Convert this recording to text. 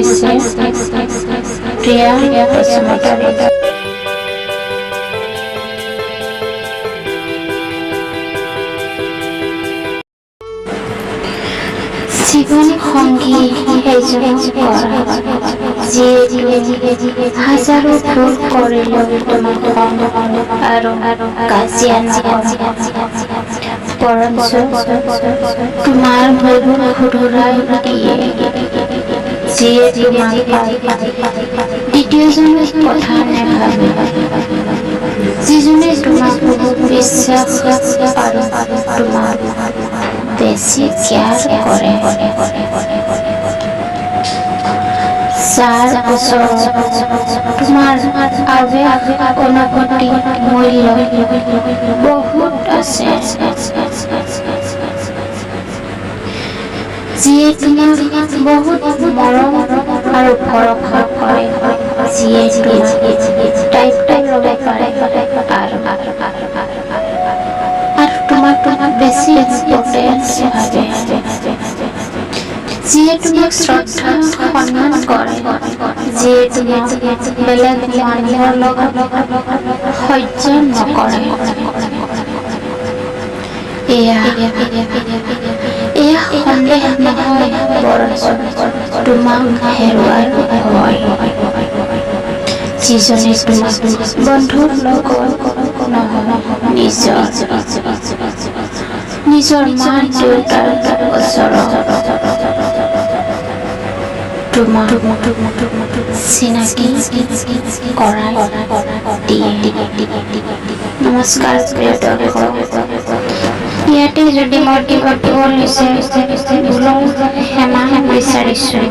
হৈছে প্ৰিয়া বসুমতাৰী। জীৱন সংগী সেইজনক যিয়ে হাজাৰো ভুল কৰিলেও তোমাক আৰু কাজিয়া নকৰে, বৰঞ্চ তোমাৰ ভুলবোৰ শুধৰাই দিয়ে। যিয়ে তোমাক দ্বিতীয়জনৰ কথা নাভাবে, যিজনে তোমাক বহুত বিশ্বাস আৰু তোমাক বেছি কেয়াৰ কৰে, যাৰ ওচৰত তোমাৰ আৱেগ অনুভূতি মূল্য বহুত আছে, যিয়ে তোমাক বহুত মৰম আৰু ভৰসা কৰে, যিয়ে তোমাক দায়িত্ব ল'ব পাৰে আৰু তোমাক বেছি ইম্পৰ্টেন্স ভাবে, যিয়ে তোমাক শ্ৰদ্ধা সন্মান কৰে, যিয়ে তোমাক বেলেগ মানুহৰ লগত সহ্য নকৰে। এয়া সন্দেহ নহয়, বৰঞ্চ তোমাক হেৰুৱাৰ ভয়। যিজনে তোমাক বন্ধুৰ লগত নহয়, নিজৰ মা দেউতাৰ ওচৰত তোমাক চিনাকি কৰাই দিয়ে। নমস্কাৰ প্ৰিয় দৰ্শক, ইয়াতে যদি মই কিবা ভুল হৈছে ভুলক ক্ষমা বিচাৰিছোঁ।